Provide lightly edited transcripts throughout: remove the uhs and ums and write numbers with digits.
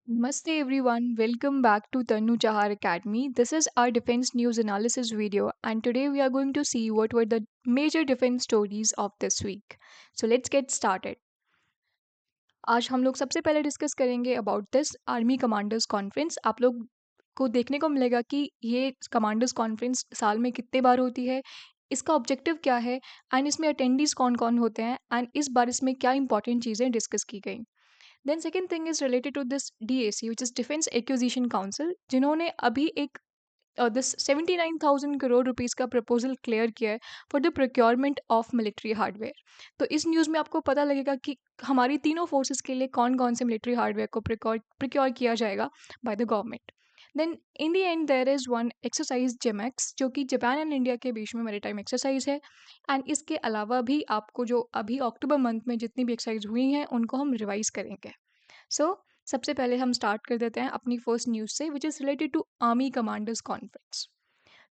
Namaste everyone, welcome back to Tanu Chahar Academy. This is our defense news analysis video, and today we are going to see what were the major defense stories of this week. So let's get started. आज हम लोग सबसे पहले discuss करेंगे about this army commanders conference. आप लोग को देखने को मिलेगा कि ये कमांडर्स कॉन्फ्रेंस साल में कितने बार होती है, इसका ऑब्जेक्टिव क्या है एंड इसमें अटेंडीज कौन कौन होते हैं एंड इस बार इसमें क्या इंपॉर्टेंट चीज़ें डिस्कस की गई। Then second thing is related to this DAC which is defence acquisition council, जिन्होंने अभी एक दिस 79,000 करोड़ रुपीस का प्रपोजल क्लियर किया है for the procurement of military hardware. तो इस न्यूज़ में आपको पता लगेगा कि हमारी तीनों फोर्सेस के लिए कौन कौन से मिलिट्री हार्डवेयर को प्रिक्योर किया जाएगा by the government. Then in the end there is one exercise JIMEX, जो कि जापान एंड इंडिया के बीच में मैरीटाइम एक्सरसाइज है। एंड इसके अलावा भी आपको जो अभी अक्टूबर मंथ में जितनी भी एक्सरसाइज हुई हैं उनको हम रिवाइज करेंगे। सो सबसे पहले हम स्टार्ट कर देते हैं अपनी फर्स्ट न्यूज़ से, which is related to army commanders conference.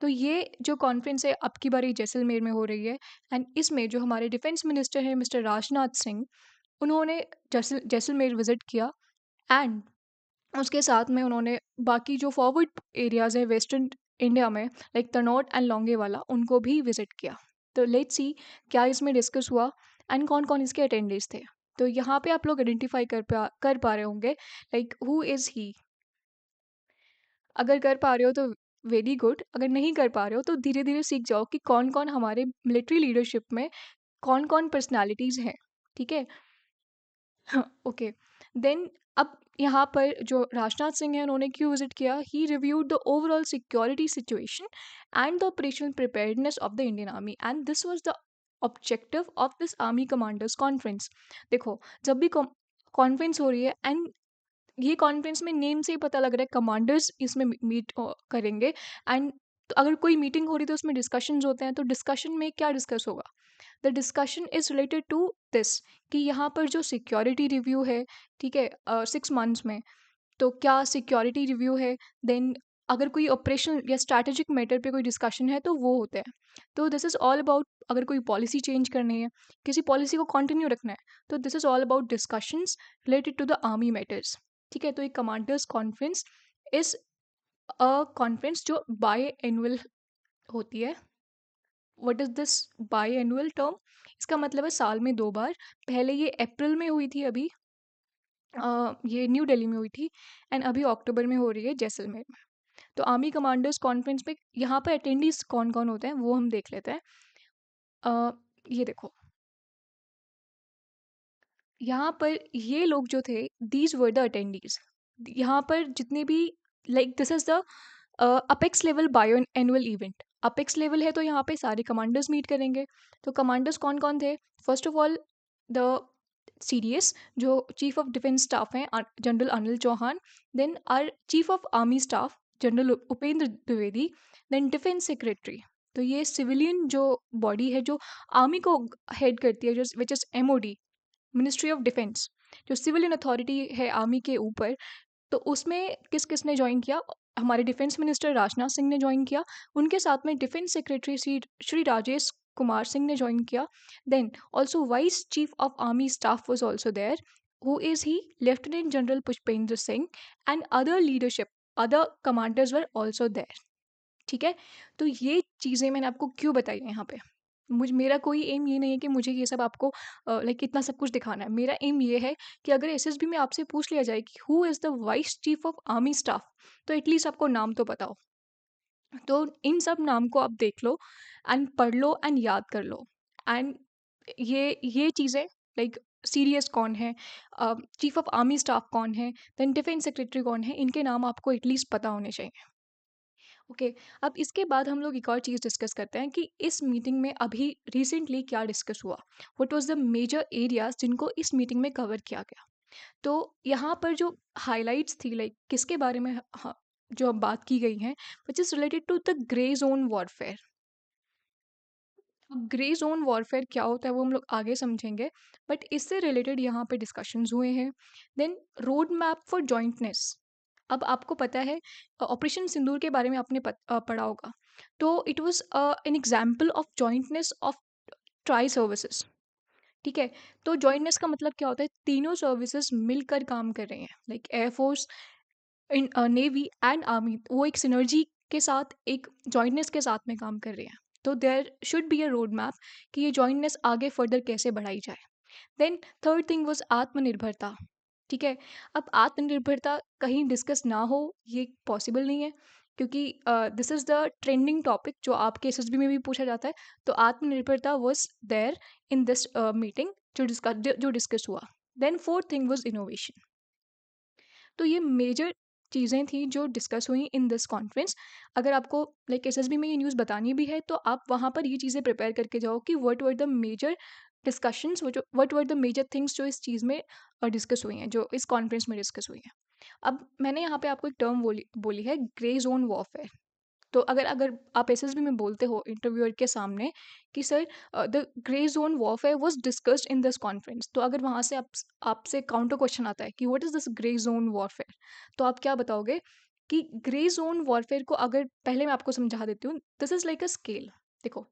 तो ये जो कॉन्फ्रेंस है अब की बारी जैसलमेर में हो रही है एंड इसमें जो हमारे डिफेंस मिनिस्टर हैं मिस्टर राजनाथ सिंह, उन्होंने जैसलमेर विजिट किया एंड उसके साथ में उन्होंने बाकी जो फॉरवर्ड एरियाज़ है वेस्टर्न इंडिया में लाइक तनौट एंड लोंगेवाला उनको भी विजिट किया। तो लेट्स सी क्या इसमें डिस्कस हुआ एंड कौन कौन इसके अटेंडेंट्स थे। तो यहाँ पे आप लोग आइडेंटिफाई कर पा रहे होंगे लाइक हु इज़ ही। अगर कर पा रहे हो तो वेरी गुड, अगर नहीं कर पा रहे हो तो धीरे धीरे सीख जाओ कि कौन कौन हमारे मिलिट्री लीडरशिप में कौन कौन पर्सनालिटीज़ हैं। ठीक है। ओके। देन अब यहाँ पर जो राजनाथ सिंह है उन्होंने क्यों विजिट किया, he reviewed the overall security situation and the operational preparedness of the Indian army and this was the objective of this army commanders conference. देखो, जब भी कॉन्फ्रेंस हो रही है एंड ये कॉन्फ्रेंस में नेम से ही पता लग रहा है कमांडर्स इसमें मीट करेंगे एंड अगर कोई मीटिंग हो रही है तो उसमें डिस्कशंस होते हैं, तो डिस्कशन में क्या डिस्कस होगा, the discussion is related to this कि यहाँ पर जो सिक्योरिटी रिव्यू है, ठीक है, 6 मंथ्स में तो क्या सिक्योरिटी रिव्यू है। देन अगर कोई ऑपरेशनल या स्ट्रैटेजिक मैटर पे कोई डिस्कशन है तो वो होते हैं। तो दिस इज़ ऑल अबाउट अगर कोई पॉलिसी चेंज करनी है, किसी पॉलिसी को कंटिन्यू रखना है, तो this is all about discussions related to the army matters. ठीक है, तो एक commanders conference is a conference जो बाय एनुअल होती है। What is this biannual term? इसका मतलब है साल में 2 बार। पहले ये अप्रैल में हुई थी, अभी ये न्यू दिल्ली में हुई थी एंड अभी अक्टूबर में हो रही है जैसलमेर में। तो आर्मी कमांडर्स कॉन्फ्रेंस में यहाँ पर अटेंडीज कौन कौन होते हैं वो हम देख लेते हैं। ये देखो, यहाँ पर ये लोग जो थे दीज वर द अटेंडीज। यहाँ पर जितने भी like this is the apex level bio annual event. Apex level है तो यहाँ पे सारे कमांडर्स मीट करेंगे। तो कमांडर्स कौन कौन थे? First of all the CDS जो चीफ ऑफ डिफेंस स्टाफ हैं, general Anil Chauhan. Then are chief of army staff general Upendra Dwivedi. Then defence secretary, तो ये सिविलियन जो बॉडी है जो आर्मी को हेड करती है, जो which is MOD, ministry of defence, जो सिविलियन अथॉरिटी है आर्मी के ऊपर। तो उसमें किस किस ने ज्वाइन किया? हमारे डिफेंस मिनिस्टर राजनाथ सिंह ने ज्वाइन किया। उनके साथ में डिफेंस सेक्रेटरी श्री श्री राजेश कुमार सिंह ने ज्वाइन किया। Then also vice chief of army staff was also there, who is he lieutenant general Pushpendra Singh and other leadership, other commanders were also there. ठीक है। तो ये चीज़ें मैंने आपको क्यों बताई है यहाँ पे। मेरा कोई एम ये नहीं है कि मुझे ये सब आपको लाइक इतना सब कुछ दिखाना है। मेरा एम ये है कि अगर SSB में आपसे पूछ लिया जाए कि who is the vice chief of army staff, तो एटलीस्ट आपको नाम तो पता हो। तो इन सब नाम को आप देख लो एंड पढ़ लो एंड याद कर लो। एंड ये चीज़ें लाइक सीडीएस कौन है, चीफ ऑफ आर्मी स्टाफ कौन है, देन डिफेंस सेक्रेटरी कौन है, इनके नाम आपको एटलीस्ट पता होने चाहिए। ओके। अब इसके बाद हम लोग एक और चीज़ डिस्कस करते हैं कि इस मीटिंग में अभी रिसेंटली क्या डिस्कस हुआ, what was the major areas जिनको इस मीटिंग में कवर किया गया। तो यहाँ पर जो हाइलाइट्स थी लाइक किसके बारे में, हाँ, जो अब बात की गई हैं, which is related to the grey zone warfare. अब ग्रे जोन वॉरफेयर क्या होता है वो हम लोग आगे समझेंगे, बट इससे रिलेटेड यहाँ पे डिस्कशंस हुए हैं। Then road map for jointness. अब आपको पता है ऑपरेशन सिंदूर के बारे में आपने पढ़ा होगा। तो it was an example of jointness of tri services. ठीक है? तो जॉइंटनेस का मतलब क्या होता है? तीनों सर्विसेज़ मिलकर काम कर रही हैं, like air force, navy and army, वो एक सिनर्जी के साथ, एक जॉइंटनेस के साथ में काम कर रहे हैं। तो there should be a road map कि ये जॉइंटनेस आगे फर्दर कैसे बढ़ाई जाए। देन थर्ड थिंग वाज आत्मनिर्भरता। ठीक है, अब आत्मनिर्भरता कहीं डिस्कस ना हो ये पॉसिबल नहीं है, क्योंकि this is the trending topic जो आपके एसएसबी में भी पूछा जाता है। तो आत्मनिर्भरता was there in this meeting जो डिस्कस हुआ। Then fourth thing was innovation. तो ये मेजर चीज़ें थी जो डिस्कस हुई इन दिस कॉन्फ्रेंस। अगर आपको लाइक एसएसबी में ये न्यूज़ बतानी भी है तो आप वहाँ पर ये चीज़ें प्रिपेयर करके जाओ कि what were the major discussions, what were the major things जो इस चीज़ में डिस्कस हुई हैं, जो इस कॉन्फ्रेंस में डिस्कस हुई हैं। अब मैंने यहाँ पे आपको एक टर्म बोली बोली है, ग्रे जोन वॉरफेयर। तो अगर अगर आप एसएसबी में बोलते हो इंटरव्यूअर के सामने कि sir the grey zone warfare was discussed in this conference, तो अगर वहाँ से आपसे काउंटर क्वेश्चन आता है कि what is this grey zone warfare, तो आप क्या बताओगे? कि ग्रे जोन वॉरफेयर को अगर पहले मैं आपको समझा देती हूँ, this is like a scale. देखो,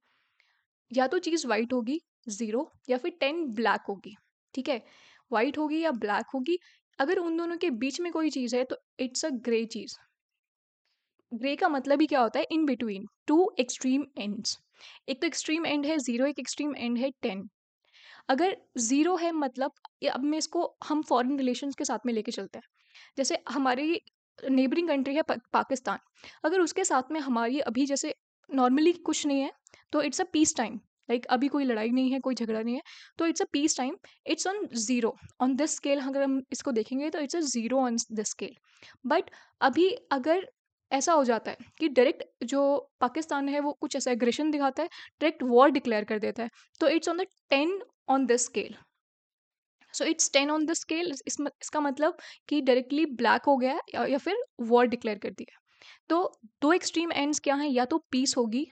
या तो चीज़ वाइट होगी, ज़ीरो, या फिर 10 ब्लैक होगी। ठीक है, वाइट होगी या ब्लैक होगी। अगर उन दोनों के बीच में कोई चीज़ है तो it's a grey cheese. Grey का मतलब ही क्या होता है? In between two extreme ends. एक तो एक्सट्रीम एंड है ज़ीरो, एक एक्सट्रीम एंड है 10। अगर ज़ीरो है मतलब अब मैं इसको हम फॉरेन रिलेशंस के साथ में लेके चलते हैं। जैसे हमारी नेबरिंग कंट्री है पाकिस्तान। अगर उसके साथ में हमारी अभी जैसे नॉर्मली कुछ नहीं है, तो it's a peace time. Like अभी कोई लड़ाई नहीं है, कोई झगड़ा नहीं है, तो it's a peace time. It's on zero on this scale. अगर हम इसको देखेंगे तो it's a zero on this scale. But अभी अगर ऐसा हो जाता है कि डायरेक्ट जो पाकिस्तान है वो कुछ ऐसा एग्रेशन दिखाता है, डायरेक्ट वॉर डिक्लेयर कर देता है, तो it's on the 10 on this scale. So it's 10 on the scale. इसका मतलब कि डायरेक्टली ब्लैक हो गया है या फिर वॉर डिक्लेयर कर दिया। तो दो एक्सट्रीम एंड्स क्या हैं? या तो पीस होगी,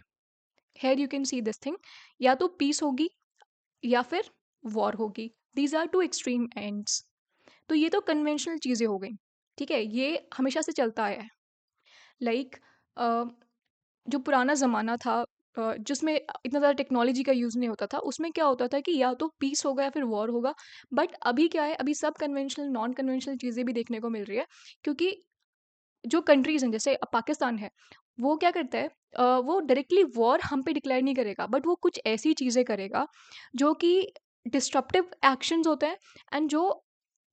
here you can see this thing, या तो पीस होगी या फिर वॉर होगी। These are two extreme ends. तो ये तो कन्वेंशनल चीज़ें हो गई। ठीक है, ये हमेशा से चलता आया है। लाइक जो पुराना ज़माना था, जिसमें इतना ज़्यादा टेक्नोलॉजी का यूज़ नहीं होता था, उसमें क्या होता था कि या तो पीस होगा या फिर वॉर होगा। बट अभी क्या है? अभी सब कन्वेंशनल नॉन कन्वेंशनल चीज़ें भी देखने को मिल रही है, क्योंकि जो कंट्रीज़ हैं जैसे पाकिस्तान है, वो क्या करता है? वो डायरेक्टली वॉर हम पे डिक्लेयर नहीं करेगा, बट वो कुछ ऐसी चीज़ें करेगा जो कि डिस्ट्रप्टिव एक्शंस होते हैं, एंड जो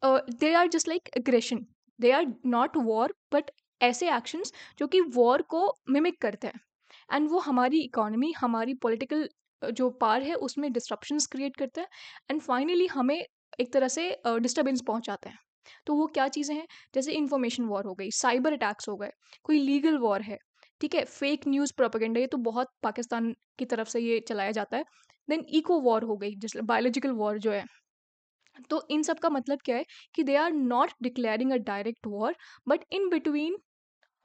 they are just like aggression. They are not war, but ऐसे एक्शंस जो कि वॉर को मिमिक करते हैं, एंड वो हमारी इकोनॉमी, हमारी पॉलिटिकल जो पार है उसमें डिस्ट्रप्शंस क्रिएट करते हैं, एंड फाइनली हमें एक तरह से डिस्टर्बेंस पहुंचाते हैं। तो वो क्या चीज़ें हैं? जैसे इन्फॉर्मेशन वॉर हो गई, साइबर अटैक्स हो गए, कोई लीगल वॉर है, ठीक है, फेक न्यूज़ प्रोपेगेंडा, ये तो बहुत पाकिस्तान की तरफ से ये चलाया जाता है। देन इको वॉर हो गई, जैसे बायोलॉजिकल वॉर जो है। तो इन सब का मतलब क्या है? कि they are not declaring a direct war, but in between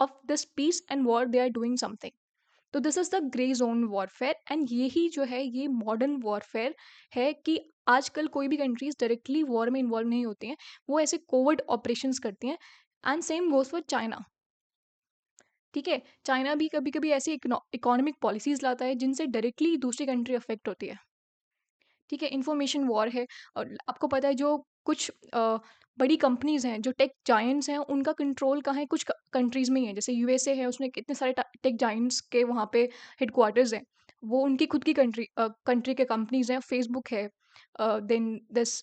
of this peace and war they are doing something. तो this is the grey zone warfare, and यही जो है ये मॉडर्न वॉरफेयर है, कि आजकल कोई भी कंट्रीज डायरेक्टली वॉर में इन्वॉल्व नहीं होती हैं, वो ऐसे कोवर्ट ऑपरेशंस करती हैं। And same goes for China. ठीक है, चाइना भी कभी कभी ऐसी इकोनॉमिक पॉलिसीज लाता है जिनसे डायरेक्टली दूसरी कंट्री अफेक्ट होती है। ठीक है, इन्फॉर्मेशन वॉर है। और आपको पता है जो कुछ बड़ी कंपनीज हैं, जो टेक जायंट्स हैं, उनका कंट्रोल कहाँ है? कुछ कंट्रीज में ही है। जैसे यूएसए है, उसमें कितने सारे टेक जायंट्स के वहाँ पे हेडक्वार्टर्स हैं। वो उनकी खुद की कंट्री के कंपनीज हैं। फेसबुक है, देन दिस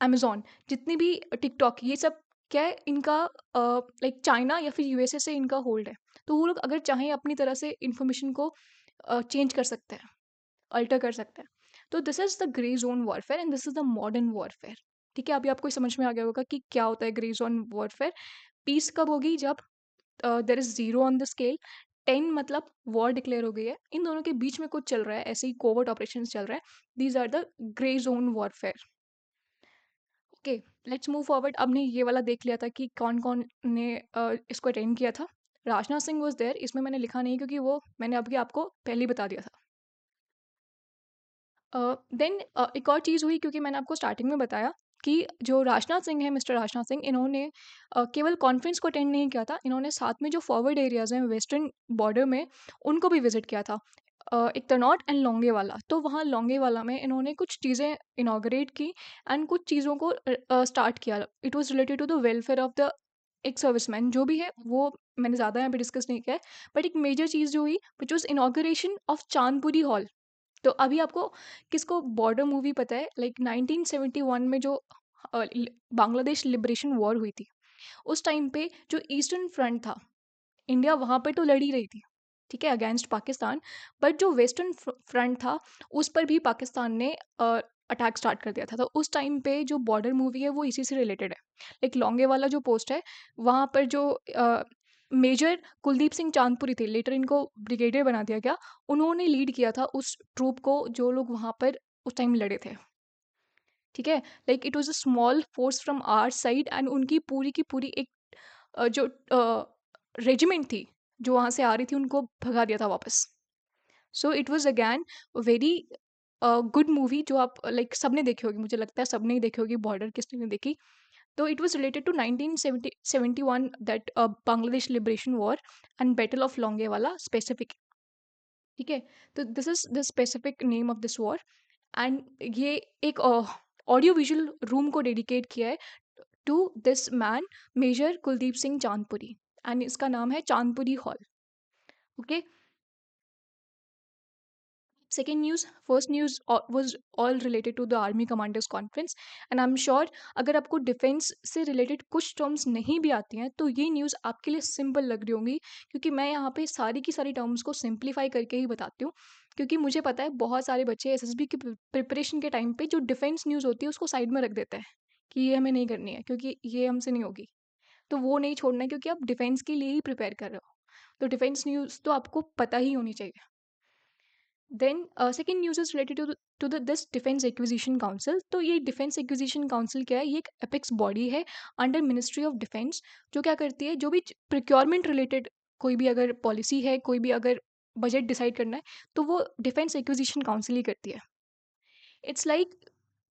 अमेजोन, जितनी भी टिकटॉक, ये सब क्या है? इनका लाइक चाइना या फिर यूएसए से इनका होल्ड है। तो वो लोग अगर चाहें अपनी तरह से इंफॉर्मेशन को चेंज कर सकते हैं, अल्टर कर सकता है। तो this is the grey zone warfare and this is the modern warfare. ठीक है, अभी आपको समझ में आ गया होगा कि क्या होता है ग्रे जोन वॉरफेयर। पीस कब होगी? जब there is zero on the scale, 10 मतलब वॉर डिक्लेयर हो गई है, इन दोनों के बीच में कुछ चल रहा है, ऐसे ही कोवर्ट ऑपरेशन चल रहा है। These are the grey zone warfare. Okay, let's move forward. अब ने ये वाला देख लिया था कि कौन कौन ने इसको अटेंड किया था। Rajnath Singh was there. इसमें मैंने लिखा नहीं क्योंकि वो मैंने अभी आपको पहले ही बता दिया था। देन एक और चीज़ हुई, क्योंकि मैंने आपको स्टार्टिंग में बताया कि जो राजनाथ सिंह है, मिस्टर राजनाथ सिंह, इन्होंने केवल कॉन्फ्रेंस को अटेंड नहीं किया था, इन्होंने साथ में जो फॉरवर्ड एरियाज़ हैं वेस्टर्न बॉर्डर में, उनको भी विजिट किया था। एक तनौट एंड लोंगेवाला। तो वहाँ लोंगेवाला में इन्होंने कुछ चीज़ें इनॉग्रेट की एंड कुछ चीज़ों को स्टार्ट किया। It was related to the welfare of the एक सर्विसमैन जो भी है, वो मैंने ज़्यादा यहाँ पे डिस्कस नहीं किया है। बट एक मेजर चीज़ जो हुई which was inauguration of Chandpuri hall. तो अभी आपको किसको बॉर्डर मूवी पता है? लाइक 1971 में जो बांग्लादेश लिबरेशन वॉर हुई थी, उस टाइम पे जो ईस्टर्न फ्रंट था, इंडिया वहाँ पे तो लड़ ही रही थी, ठीक है, अगेंस्ट पाकिस्तान। बट जो वेस्टर्न फ्रंट था, उस पर भी पाकिस्तान ने अटैक स्टार्ट कर दिया था। तो उस टाइम पे जो बॉर्डर मूवी है वो इसी से रिलेटेड है। लाइक लौंगे वाला जो पोस्ट है, वहाँ पर जो मेजर कुलदीप सिंह चांदपुरी थे, लेटर इनको ब्रिगेडियर बना दिया गया। उन्होंने लीड किया था उस ट्रूप को जो लोग वहाँ पर उस टाइम लड़े थे, ठीक है। Like it was a small force from our side and उनकी पूरी की पूरी एक जो रेजिमेंट थी जो वहाँ से आ रही थी, उनको भगा दिया था वापस। So it was again very good movie जो आप लाइक सबने देखी होगी, मुझे लगता है सबने ही देखी होगी, बॉर्डर किसने नहीं देखी। तो it was related to 1971 that Bangladesh liberation war and battle of Longewala specific, ठीक है। तो this is the specific name of this war. And ये एक ऑडियो विजुअल रूम को डेडिकेट किया है to this man, major Kuldeep Singh Chandpuri, and इसका नाम है Chandpuri hall, okay. Second news, first news was all related to the army commanders conference, and I'm sure अगर आपको डिफेंस से रिलेटेड कुछ टर्म्स नहीं भी आती हैं तो ये न्यूज़ आपके लिए सिंपल लग रही होंगी, क्योंकि मैं यहाँ पे सारी की सारी टर्म्स को सिंप्लीफाई करके ही बताती हूँ। क्योंकि मुझे पता है बहुत सारे बच्चे एसएसबी की प्रिपरेशन के टाइम पे जो डिफेंस न्यूज़ होती है उसको साइड में रख देते हैं कि ये हमें नहीं करनी है क्योंकि ये हमसे नहीं होगी। तो वो नहीं छोड़ना है क्योंकि आप डिफेंस के लिए ही प्रिपेयर कर रहे हो। तो डिफेंस न्यूज़ तो आपको पता ही होनी चाहिए। Then second news is related to the this defence acquisition council. तो ये डिफेंस एक्विजिशन काउंसिल क्या है? ये एक एपिक्स बॉडी है अंडर मिनिस्ट्री ऑफ डिफेंस, जो क्या करती है, जो भी प्रिक्योरमेंट रिलेटेड कोई भी अगर पॉलिसी है, कोई भी अगर बजट डिसाइड करना है, तो वो डिफेंस एक्विजिशन काउंसिल ही करती है। इट्स लाइक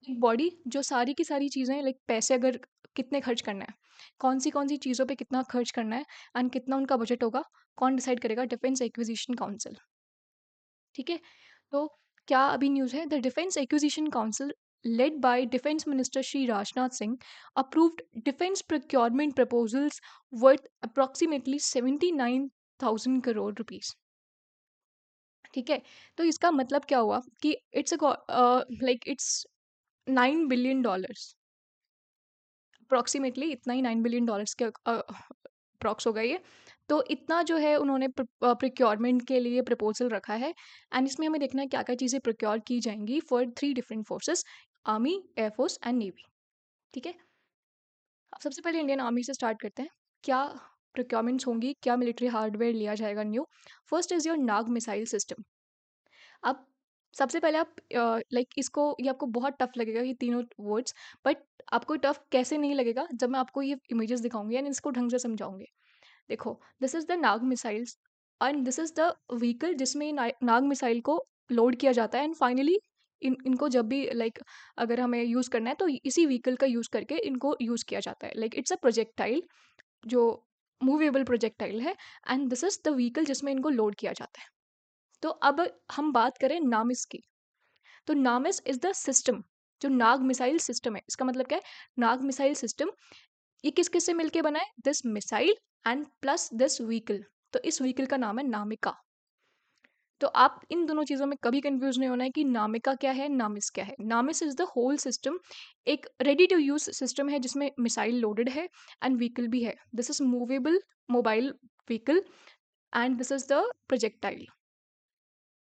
एक बॉडी जो सारी की सारी चीज़ें, लाइक पैसे अगर कितने खर्च करना है, कौन सी चीज़ों पे कितना खर्च करना है एंड कितना उनका बजट होगा, कौन डिसाइड करेगा? डिफेंस एक्विजिशन काउंसिल, ठीक है। तो क्या अभी न्यूज़ है, the defence acquisition council led by defence minister Shri Rajnath Singh approved defence procurement proposals worth approximately 79,000 crore rupees, ठीक है। तो इसका मतलब क्या हुआ कि it's like it's $9 billion, approximately इतना ही $9 बिलियन के अप्रॉक्स होगा ये। तो इतना जो है उन्होंने प्रिक्योरमेंट के लिए प्रपोजल रखा है, एंड इसमें हमें देखना है क्या क्या चीज़ें प्रिक्योर की जाएंगी for 3 different forces, army, air force and navy, ठीक है। अब सबसे पहले इंडियन आर्मी से स्टार्ट करते हैं। क्या प्रिक्योरमेंट्स होंगी, क्या मिलिट्री हार्डवेयर लिया जाएगा new? First is your Nag missile system. अब सबसे पहले आप लाइक इसको, ये आपको बहुत टफ लगेगा ये तीनों वर्ड्स, बट आपको टफ कैसे नहीं लगेगा जब मैं आपको ये इमेजेस दिखाऊंगी एंड इसको ढंग से समझाऊंगी। देखो, this is the Nag missiles and this is the vehicle जिसमें नाग मिसाइल को लोड किया जाता है, एंड फाइनली इनको जब भी लाइक अगर हमें यूज़ करना है तो इसी व्हीकल का यूज़ करके इनको यूज़ किया जाता है। लाइक इट्स अ प्रोजेक्टाइल जो मूवेबल प्रोजेक्टाइल है, and this is the vehicle जिसमें इनको लोड किया जाता है। तो अब हम बात करें नामिस की। तो नामिस इज द सिस्टम, जो नाग मिसाइल सिस्टम है, इसका मतलब क्या है? नाग मिसाइल सिस्टम ये किस किस से मिलके बना है? This missile and plus this vehicle. तो इस व्हीकल का नाम है नामिका। तो आप इन दोनों चीज़ों में कभी कंफ्यूज नहीं होना है कि नामिका क्या है, नामिस क्या है। नामिस इज द होल सिस्टम, एक रेडी टू यूज सिस्टम है जिसमें मिसाइल लोडेड है एंड व्हीकल भी है। This is movable mobile vehicle and this is the projectile,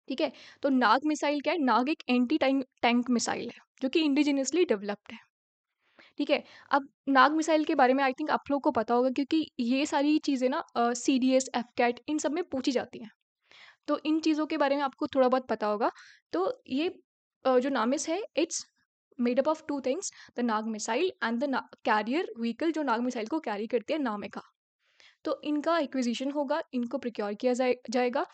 ठीक है। तो नाग मिसाइल क्या है? नाग एक एंटी टैंक टैंक मिसाइल है जो कि इंडिजिनियसली डेवलप्ड है, ठीक है। अब नाग मिसाइल के बारे में आई थिंक आप लोग को पता होगा क्योंकि ये सारी चीज़ें ना C D S, AFCAT, इन सब में पूछी जाती हैं। तो इन चीज़ों के बारे में आपको थोड़ा बहुत पता होगा। तो ये जो नामिस है, it's made up of two things, the Nag missile and the carrier vehicle जो नाग मिसाइल को कैरी करती है, नामिका। तो इनका एक्विजिशन होगा, इनको प्रिक्योर किया जाएगा।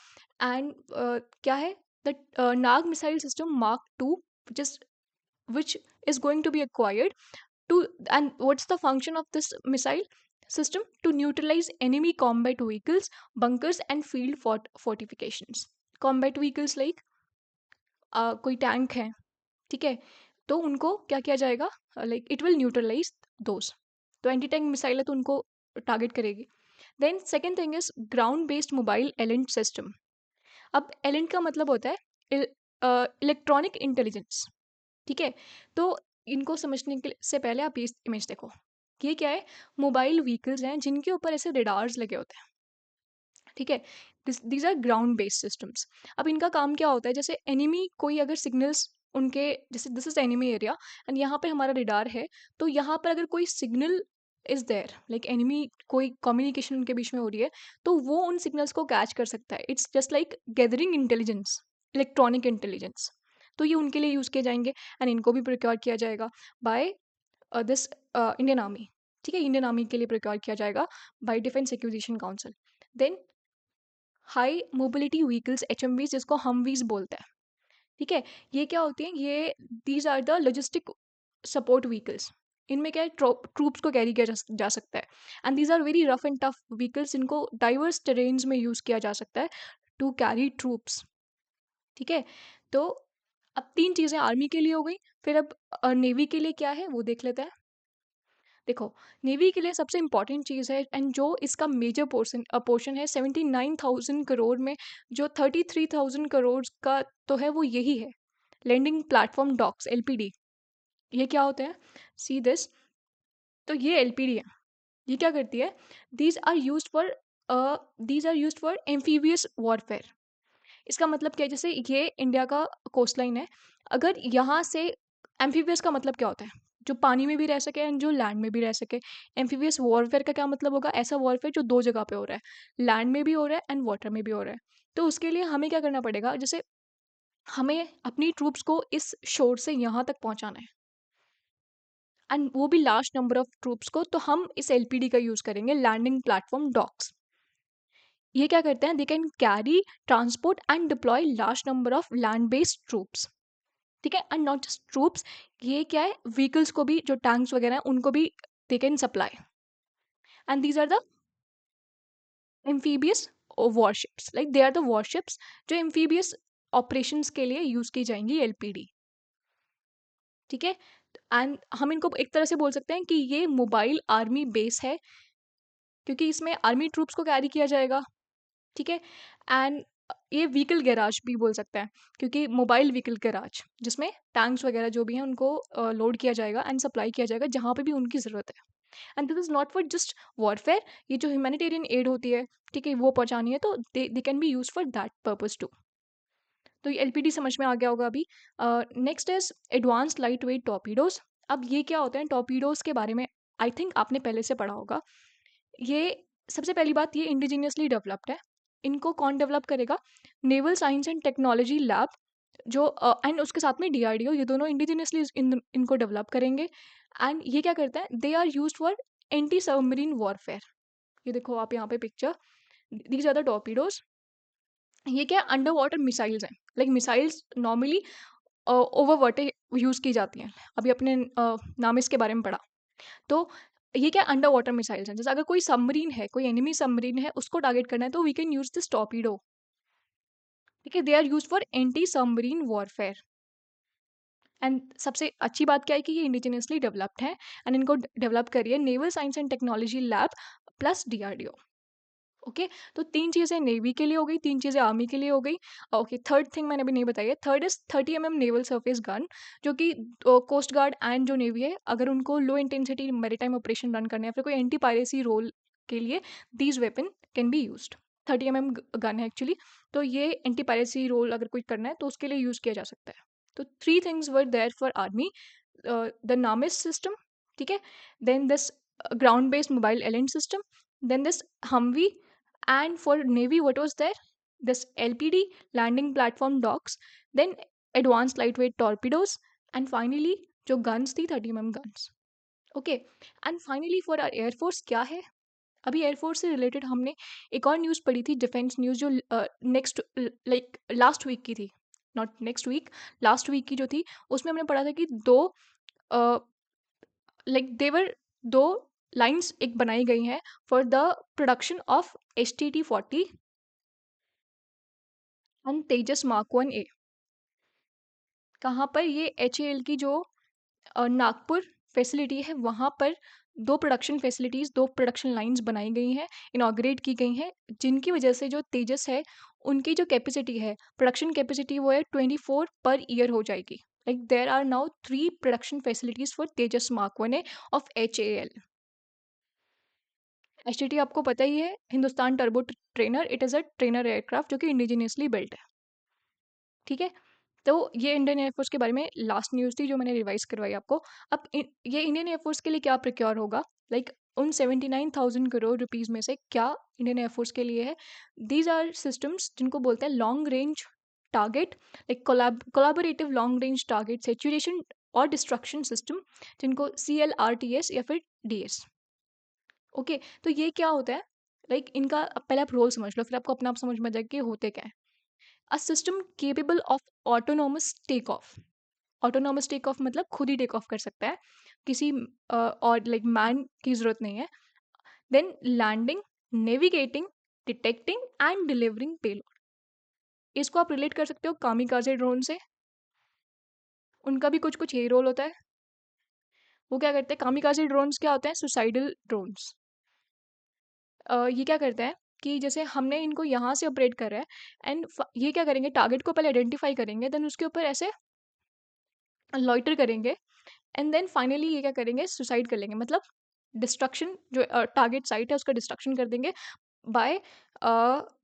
एंड क्या है, the Nag missile system mark two which is which is going to be acquired to, and what's the function of this missile system? To neutralize enemy combat vehicles, bunkers and field fortifications, combat vehicles like कोई tank है, ठीक है, तो उनको क्या किया जाएगा, like it will neutralize those. तो एंटी टैंक मिसाइल है तो उनको टारगेट करेगी। Then second thing is ground based mobile ELINT system. अब एलेंट का मतलब होता है इलेक्ट्रॉनिक इंटेलिजेंस, ठीक है। तो इनको समझने के से पहले आप ये इमेज देखो, ये क्या है, मोबाइल व्हीकल्स हैं जिनके ऊपर ऐसे रेडार्स लगे होते हैं, ठीक है। These are ground based systems. अब इनका काम क्या होता है, जैसे एनिमी कोई अगर सिग्नल्स उनके, जैसे this is enemy area and यहाँ पे हमारा रेडार है, तो यहाँ पर अगर कोई signal is there, like enemy कोई कम्युनिकेशन उनके बीच में हो रही है, तो वो उन सिग्नल्स को कैच कर सकता है। It's just like gathering intelligence, electronic intelligence. तो ये उनके लिए यूज़ किए जाएंगे एंड इनको भी प्रिक्योर किया जाएगा बाय दिस इंडियन आर्मी, ठीक है। इंडियन आर्मी के लिए प्रिक्योर किया जाएगा by defence acquisition council. Then high mobility vehicles, HMVs, जिसको हमवीज बोलते हैं, ठीक है। ये क्या होती हैं, ये these are the logistic support vehicles. इनमें क्या है, ट्रूप्स को कैरी किया जा सकता है and these are very rough and tough vehicles. इनको डाइवर्स टेरेन्स में यूज़ किया जा सकता है टू कैरी ट्रूप्स, ठीक है। तो अब तीन चीज़ें आर्मी के लिए हो गई, फिर अब नेवी के लिए क्या है वो देख लेते हैं। देखो, नेवी के लिए सबसे इंपॉर्टेंट चीज़ है एंड जो इसका मेजर पोर्शन है 79,000 करोड़ में, जो 33,000 करोड़ का तो है, वो यही है लैंडिंग प्लेटफॉर्म डॉक्स, एलपीडी। ये क्या होते हैं, सी दिस। तो ये एलपीडी है, ये क्या करती है, these are use for these are use for amphibious warfare. इसका मतलब क्या है, जैसे ये इंडिया का कोस्ट लाइन है, अगर यहाँ से, एम्फीबियस का मतलब क्या होता है, जो पानी में भी रह सके एंड जो लैंड में भी रह सके। एम्फीबियस वॉरफेयर का क्या मतलब होगा, ऐसा वॉरफेयर जो दो जगह पे हो रहा है, लैंड में भी हो रहा है एंड वाटर में भी हो रहा है। तो उसके लिए हमें क्या करना पड़ेगा, जैसे हमें अपनी ट्रूप्स को इस शोर से यहाँ तक पहुँचाना है एंड वो भी लार्ज नंबर ऑफ ट्रूप्स को, तो हम इस एलपीडी का यूज़ करेंगे, लैंडिंग प्लेटफॉर्म डॉक्स। ये क्या करते हैं, they can carry, transport and deploy large number of land based troops, ठीक है। एंड नॉट जस्ट ट्रूप्स, ये क्या है, व्हीकल्स को भी, जो टैंक्स वगैरह हैं उनको भी they can supply. And these are the amphibious warships, like they are the warships जो एम्फीबियस ऑपरेशंस के लिए यूज की जाएंगी, एलपीडी, ठीक है। एंड हम इनको एक तरह से बोल सकते हैं कि ये मोबाइल आर्मी बेस है, क्योंकि इसमें आर्मी ट्रूप्स को कैरी किया जाएगा, ठीक है। एंड ये व्हीकल गैराज भी बोल सकते हैं, क्योंकि मोबाइल व्हीकल गैराज जिसमें टैंक्स वगैरह जो भी हैं उनको लोड किया जाएगा एंड सप्लाई किया जाएगा जहाँ पे भी उनकी ज़रूरत है। And this is not for just warfare, ये जो ह्यूमैनिटेरियन एड होती है, ठीक है, वो पहुँचानी है, तो they can be use for that purpose too. तो ये एलपीडी समझ में आ गया होगा अभी। Next is advance light weight torpedoes. अब ये क्या होते हैं, टॉर्पीडोज के बारे में आई थिंक आपने पहले से पढ़ा होगा। ये सबसे पहली बात, ये इंडिजिनियसली डेवलप्ड है। इनको कौन डेवलप करेगा, naval science and technology lab, जो एंड उसके साथ में डीआरडीओ, ये दोनों इंडिजिनियसली इनको डेवलप करेंगे। एंड ये क्या करते हैं, they are use for anti submarine warfare. ये देखो आप यहाँ पे picture, these are the torpedoes. ये क्या अंडर वाटर मिसाइल्स हैं, like missiles normally over water use की जाती हैं। अभी अपने नाम इसके बारे में पढ़ा। तो ये क्या अंडर वाटर मिसाइल्स हैं, जैसे अगर कोई सबमरीन है, कोई एनिमी सबमरीन है, उसको टारगेट करना है, तो we can use this torpedo, ठीक है। They are use for anti submarine warfare. And सबसे अच्छी बात क्या है कि ये इंडिजिनियसली डेवलप्ड है एंड इनको डेवलप करिए naval science and technology lab plus DRDO. Okay, तो तीन चीज़ें नेवी के लिए हो गई, तीन चीज़ें आर्मी के लिए हो गई। ओके, थर्ड थिंग मैंने अभी नहीं बताई है, third is 30 naval surface gun, जो कि कोस्ट गार्ड एंड जो नेवी है, अगर उनको low intensity maritime operation run करने या फिर कोई एंटी पायरेसी रोल के लिए, these weapon can be used. 30 gun है एक्चुअली, तो ये एंटी पायरेसी रोल अगर कोई करना है तो उसके लिए यूज़ किया जा सकता है। तो three things were there for army, the NAMIS system, ठीक है, then this ground based mobile ELINT system, then this Humvee, and for Navy, what was there? This LPD, landing platform docks, then advanced lightweight torpedoes, and finally जो guns थी 30 guns. Okay, and finally for our air force क्या है? अभी air force से related हमने एक और news पढ़ी थी, डिफेंस न्यूज़, जो नेक्स्ट लाइक लास्ट वीक की थी, not next week, last week की जो थी, उसमें हमने पढ़ा था कि दो लाइक देवर दो लाइंस एक बनाई गई हैं for the production of HTT-40 and Tejas mark 1A। कहाँ पर ये HAL की जो नागपुर फैसिलिटी है वहाँ पर दो प्रोडक्शन लाइंस बनाई गई हैं, इनॉग्रेट की गई हैं, जिनकी वजह से जो तेजस है उनकी जो कैपेसिटी है, प्रोडक्शन कैपेसिटी, वो है 24 पर ईयर हो जाएगी। Like there are now 3 production facilities for Tejas mark 1A of HAL। HTT आपको पता ही है, Hindustan turbo trainer, it is a trainer aircraft जो कि इंडिजिनियसली बिल्ट है। ठीक है, तो ये इंडियन एयरफोर्स के बारे में लास्ट न्यूज़ थी जो मैंने रिवाइज करवाई आपको। अब ये इंडियन एयरफोर्स के लिए क्या प्रिक्योर होगा, लाइक उन 79,000 करोड़ रुपीस में से क्या इंडियन एयरफोर्स के लिए है? दीज आर सिस्टम्स जिनको बोलते हैं long range target, like collaborative long range target situation और डिस्ट्रक्शन सिस्टम, जिनको CLRTS या फिर DS। ओके, तो ये क्या होता है, लाइक इनका पहले आप रोल समझ लो, फिर आपको अपना आप समझ में आ जाएगा कि होते क्या है। A system capable of autonomous take off. Autonomous take off मतलब खुद ही टेक ऑफ कर सकता है, किसी और लाइक मैन की जरूरत नहीं है। Then landing, navigating, detecting and delivering payload. इसको आप रिलेट कर सकते हो कामिकाजे ड्रोन से। उनका भी कुछ कुछ यही रोल होता है। वो क्या करते हैं, कामिकाजे ड्रोन्स क्या होते हैं, सुसाइडल ड्रोन्स। ये क्या करते हैं कि जैसे हमने इनको यहाँ से ऑपरेट करा है, एंड ये क्या करेंगे, टारगेट को पहले आइडेंटिफाई करेंगे, देन उसके ऊपर ऐसे लॉइटर करेंगे, एंड देन फाइनली ये क्या करेंगे, सुसाइड कर लेंगे। मतलब डिस्ट्रक्शन, जो टारगेट साइट है उसका डिस्ट्रक्शन कर देंगे बाय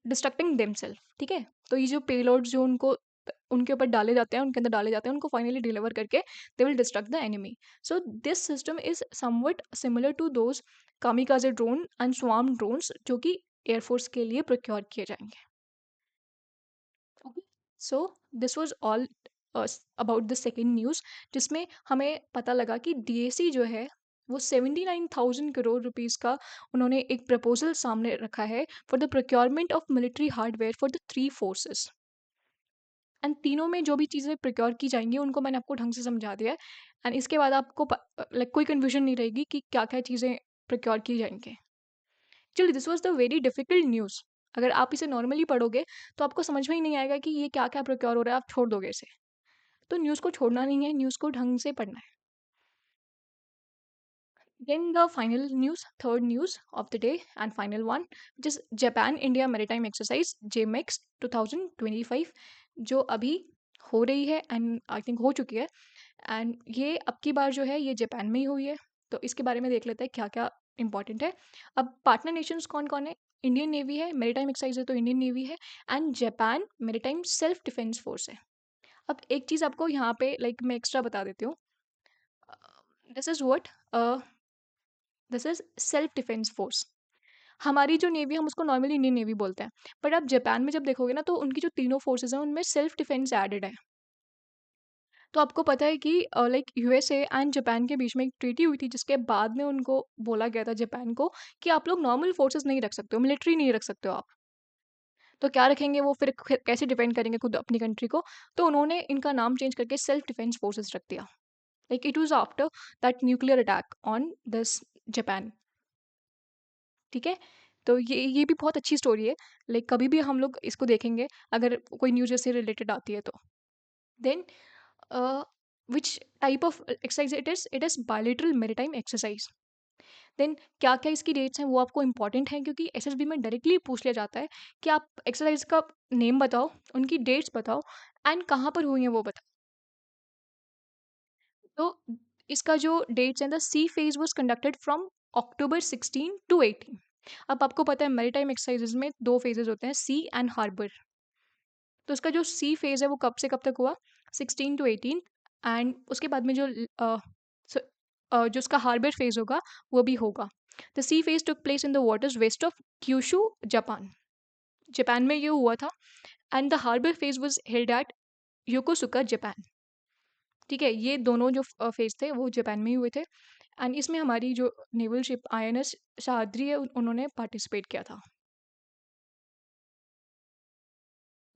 डिस्ट्रक्टिंग देमसेल्फ। ठीक है, तो ये जो पेलोड्स जो उनके ऊपर डाले जाते हैं, उनके अंदर डाले जाते हैं, उनको फाइनली डिलीवर करके they will destruct the enemy. So this system is somewhat similar to those kamikaze drone and swarm drones जो कि एयरफोर्स के लिए प्रोक्योर किए जाएंगे। Okay, so this was all about the second news, जिसमें हमें पता लगा कि DAC जो है वो 79,000 करोड़ रुपीस का उन्होंने एक प्रपोजल सामने रखा है for the procurement of military hardware for the 3 forces. And तीनों में जो भी चीज़ें प्रोक्योर की जाएंगी उनको मैंने आपको ढंग से समझा दिया है, एंड इसके बाद आपको लाइक कोई कन्फ्यूजन नहीं रहेगी कि क्या क्या चीज़ें प्रोक्योर की जाएंगी। चलिए, this was the very difficult news. अगर आप इसे नॉर्मली पढ़ोगे तो आपको समझ में ही नहीं आएगा कि ये क्या क्या प्रोक्योर हो रहा है, आप छोड़ दोगे इसे। तो न्यूज़ को छोड़ना नहीं है, न्यूज़ को ढंग से पढ़ना है। Then the final news, third news of the day and final one, which is Japan India Maritime Exercise JMEX 2025, जो अभी हो रही है एंड आई थिंक हो चुकी है। एंड ये अब की बार जो है ये जापान में ही हुई है। तो इसके बारे में देख लेते हैं क्या क्या इंपॉर्टेंट है। अब पार्टनर नेशंस कौन कौन है, इंडियन नेवी है, मेरीटाइम एक्सरसाइज है तो इंडियन नेवी है, and Japan maritime self defence force है। अब एक चीज़ आपको यहाँ पे लाइक मैं एक्स्ट्रा बता देती हूँ। This is what, this is self defence force. हमारी जो नेवी, हम उसको नॉर्मली इंडियन नेवी बोलते हैं, बट आप जापान में जब देखोगे ना तो उनकी जो तीनों फोर्सेज हैं उनमें सेल्फ डिफेंस एडेड है। तो आपको पता है कि लाइक USA एंड जापान के बीच में एक ट्रीटी हुई थी जिसके बाद में उनको बोला गया था जापान को कि आप लोग नॉर्मल फोर्सेस नहीं रख सकते हो, मिलिट्री नहीं रख सकते हो आप। तो क्या रखेंगे वो फिर, कैसे डिपेंड करेंगे खुद अपनी कंट्री को। तो उन्होंने इनका नाम चेंज करके सेल्फ डिफेंस फोर्सेस रख दिया। Like it was after that nuclear attack on this Japan. ठीक है, तो ये भी बहुत अच्छी स्टोरी है। लाइक कभी भी हम लोग इसको देखेंगे अगर कोई न्यूज़ से रिलेटेड आती है तो। Then which type of exercise it is bilateral maritime exercise. Then क्या क्या इसकी डेट्स हैं वो आपको इंपॉर्टेंट हैं, क्योंकि SSB में डायरेक्टली पूछ लिया जाता है कि आप एक्सरसाइज का नेम बताओ, उनकी डेट्स बताओ, एंड कहाँ पर हुई हैं वो बताओ। तो इसका जो डेट्स हैं, the sea phase was conducted from October 16 to 18। अब आपको पता है मैरीटाइम एक्सरसाइजेज में दो फेजेस होते हैं, सी एंड हार्बर। तो उसका जो सी फेज है वो कब से कब तक हुआ, 16 to 18। एंड उसके बाद में जो जो उसका हार्बर फेज होगा वो भी होगा। The sea phase took place in the waters west of Kyushu, Japan. Japan में ये हुआ था। And the harbour phase was held at Yokosuka, Japan. ठीक है, ये दोनों जो फेज थे वो जापान में ही हुए थे। एंड इसमें हमारी जो नेवल शिप INS शाद्री है उन्होंने पार्टिसिपेट किया था।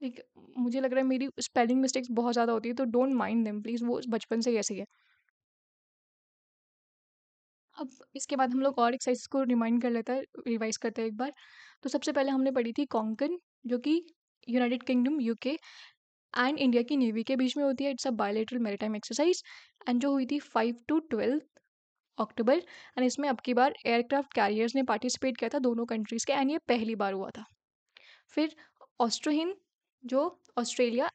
ठीक, मुझे लग रहा है मेरी स्पेलिंग मिस्टेक्स बहुत ज़्यादा होती है तो डोंट माइंड देम प्लीज़, वो बचपन से ही ऐसी है। अब इसके बाद हम लोग और एक्सरसाइज को रिमाइंड कर लेते हैं, रिवाइज करते हैं एक बार। तो सबसे पहले हमने पढ़ी थी कोंकण, जो कि United kingdom, UK and India की नेवी के बीच में होती है। It's a bilateral maritime exercise and जो हुई थी 5 to 12 अक्टूबर। एंड इसमें अब की बार एयरक्राफ्ट कैरियर्स ने पार्टिसिपेट किया था दोनों कंट्रीज़ के, एंड ये पहली बार हुआ था। फिर ऑस्ट्रोहिन जो ऑस्ट्रेलिया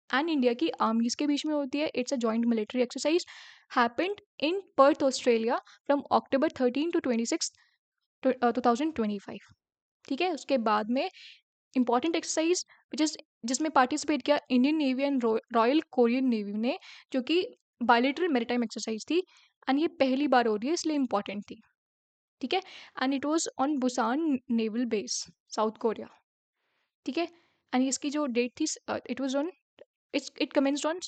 एंड इंडिया की आर्मीज के बीच में होती है। It's a joint military exercise happened in Perth Australia from October 13 to 26 2025। ठीक है, उसके बाद में इंपॉर्टेंट एक्सरसाइज जिसमें पार्टिसिपेट किया Indian navy and royal Korean navy ने, जो कि बायलेटरल मैरीटाइम एक्सरसाइज थी एंड ये पहली बार हो रही है इसलिए इंपॉर्टेंट थी। ठीक है, and it was on Busan naval base, South Korea. ठीक है, एंड इसकी जो डेट थी, it was on it commenced on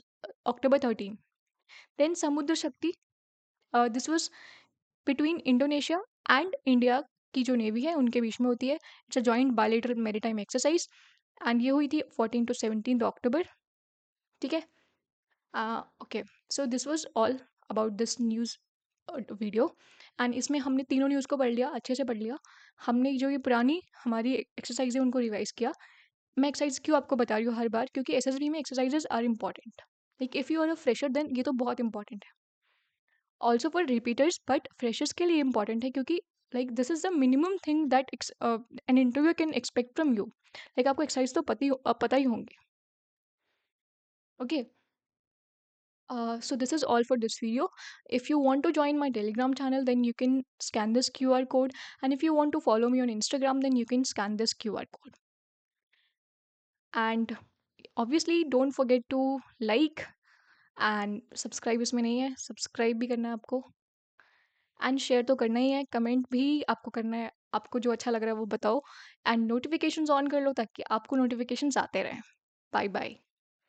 October 13। Then Samudra Shakti, this was between Indonesia and India की जो नेवी है उनके बीच में होती है। It's a joint bilateral maritime exercise and ये हुई थी 14 to 17 अक्टूबर। ठीक है, okay, so this was all about this news video. And इसमें हमने तीनों न्यूज़ को पढ़ लिया, अच्छे से पढ़ लिया। हमने जो ये पुरानी हमारी एक्सरसाइज है उनको रिवाइज किया। मैं एक्सरसाइज क्यों आपको बता रही हूँ हर बार, क्योंकि एसएसबी में exercises are important. Like if you are a fresher then ये तो बहुत इंपॉर्टेंट है। Also for repeaters, but freshers के लिए इंपॉर्टेंट है क्योंकि like this is the minimum thing that an interview can expect from you. Like आपको exercise तो पता ही होंगे। Okay, so this is all for this video. If you want to join my Telegram channel, then you can scan this QR code, and if you want to follow me on Instagram, then you can scan this QR code. And obviously don't forget to like and subscribe, इसमें नहीं है, subscribe भी करना है आपको, and share तो करना ही है, कमेंट भी आपको करना है, आपको जो अच्छा लग रहा है वो बताओ, एंड नोटिफिकेशंस ऑन कर लो ताकि आपको नोटिफिकेशंस आते रहें। Bye bye.